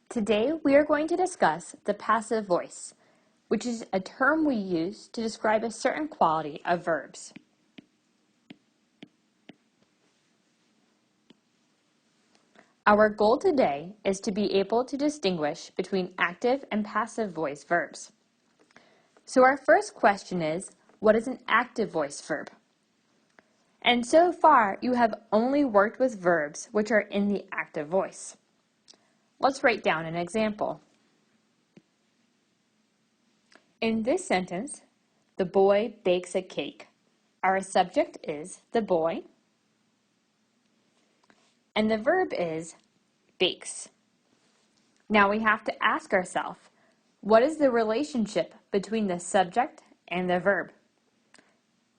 Today we are going to discuss the passive voice, which is a term we use to describe a certain quality of verbs. Our goal today is to be able to distinguish between active and passive voice verbs. So our first question is, what is an active voice verb? And so far, you have only worked with verbs which are in the active voice. Let's write down an example. In this sentence, the boy bakes a cake. Our subject is the boy, and the verb is bakes. Now we have to ask ourselves, what is the relationship between the subject and the verb?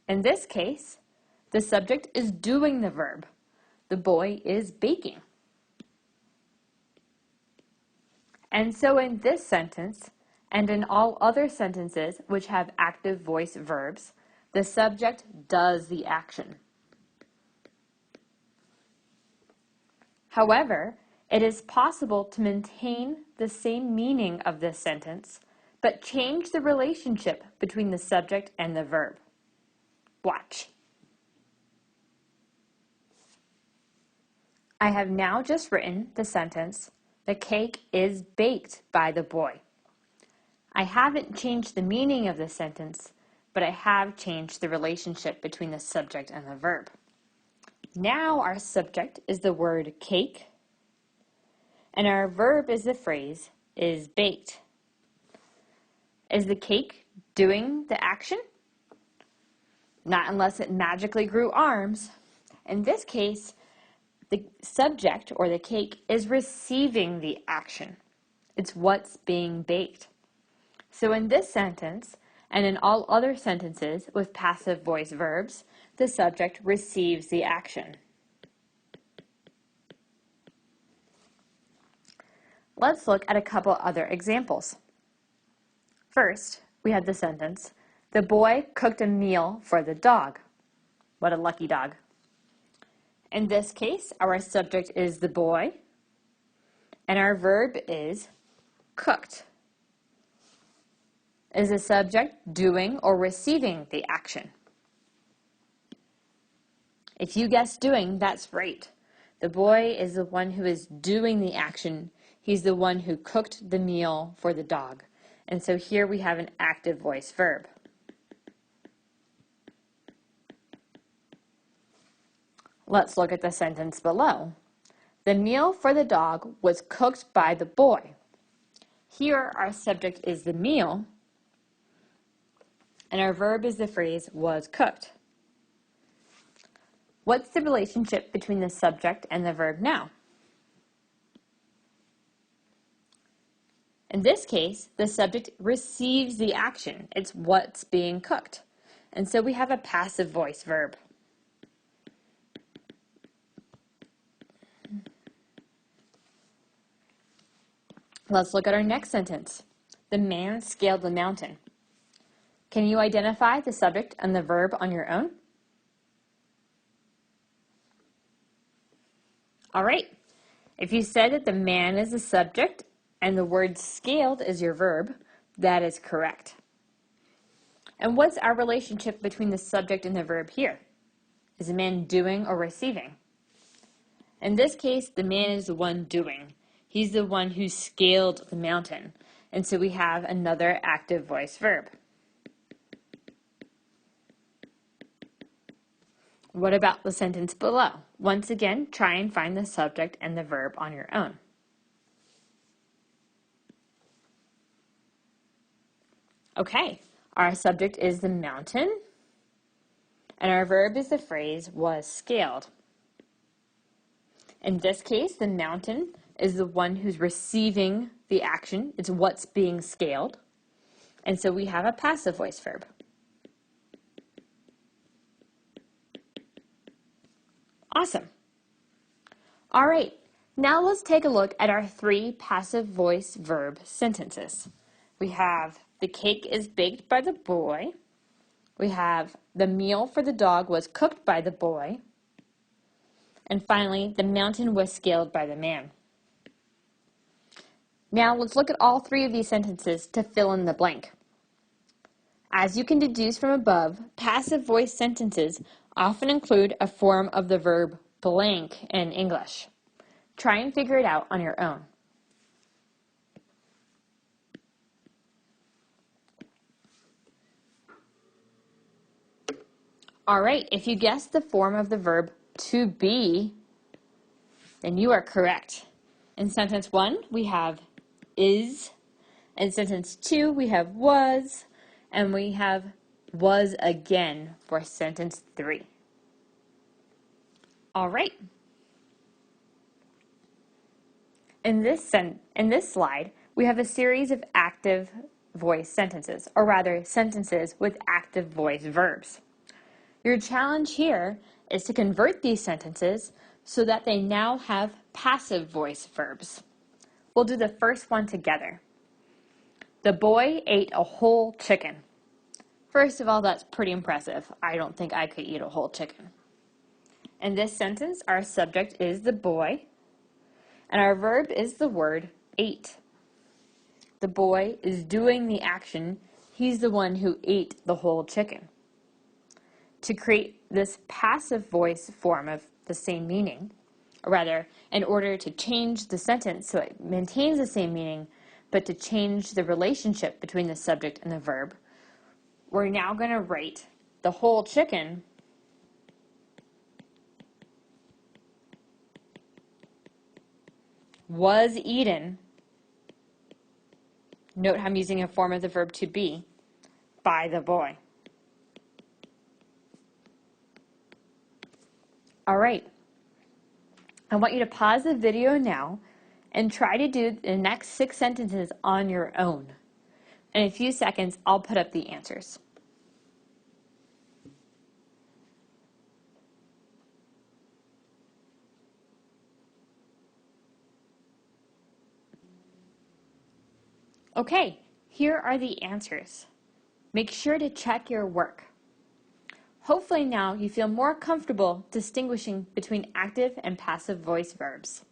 In this case, the subject is doing the verb. The boy is baking. And so in this sentence, and in all other sentences which have active voice verbs, the subject does the action. However, it is possible to maintain the same meaning of this sentence, but change the relationship between the subject and the verb. Watch. I have now just written the sentence, the cake is baked by the boy. I haven't changed the meaning of the sentence, but I have changed the relationship between the subject and the verb. Now our subject is the word cake, and our verb is the phrase is baked. Is the cake doing the action? Not unless it magically grew arms. In this case, the subject or the cake is receiving the action. It's what's being baked. So in this sentence, and in all other sentences with passive voice verbs, the subject receives the action. Let's look at a couple other examples. First, we have the sentence, the boy cooked a meal for the dog. What a lucky dog. In this case, our subject is the boy, and our verb is cooked. Is the subject doing or receiving the action? If you guessed doing, that's great. The boy is the one who is doing the action. He's the one who cooked the meal for the dog. And so here we have an active voice verb. Let's look at the sentence below. The meal for the dog was cooked by the boy. Here our subject is the meal, and our verb is the phrase was cooked. What's the relationship between the subject and the verb now? In this case, the subject receives the action. It's what's being cooked. And so we have a passive voice verb. Let's look at our next sentence. The man scaled the mountain. Can you identify the subject and the verb on your own? All right. If you said that the man is the subject and the word scaled is your verb, that is correct. And what's our relationship between the subject and the verb here? Is the man doing or receiving? In this case, the man is the one doing. He's the one who scaled the mountain. And so we have another active voice verb. What about the sentence below? Once again, try and find the subject and the verb on your own. Okay, our subject is the mountain, and our verb is the phrase was scaled. In this case, the mountain is the one who's receiving the action. It's what's being scaled. And so we have a passive voice verb. Awesome. All right, now let's take a look at our 3 passive voice verb sentences. We have the cake is baked by the boy. We have the meal for the dog was cooked by the boy. And finally, the mountain was scaled by the man. Now let's look at all three of these sentences to fill in the blank. As you can deduce from above, passive voice sentences often include a form of the verb blank in English. Try and figure it out on your own. All right, if you guessed the form of the verb to be, then you are correct. In sentence 1, we have is. In sentence 2, we have was. And we have was again for sentence 3. All right. In this slide, we have a series of active voice sentences, or rather sentences with active voice verbs. Your challenge here is to convert these sentences so that they now have passive voice verbs. We'll do the first one together. The boy ate a whole chicken. First of all, that's pretty impressive. I don't think I could eat a whole chicken. In this sentence, our subject is the boy, and our verb is the word ate. The boy is doing the action. He's the one who ate the whole chicken. To create this passive voice form of the same meaning, or rather, in order to change the sentence so it maintains the same meaning, but to change the relationship between the subject and the verb, we're now going to write the whole chicken was eaten. Note how I'm using a form of the verb to be by the boy. All right. I want you to pause the video now and try to do the next 6 sentences on your own. In a few seconds, I'll put up the answers. Okay, here are the answers. Make sure to check your work. Hopefully now you feel more comfortable distinguishing between active and passive voice verbs.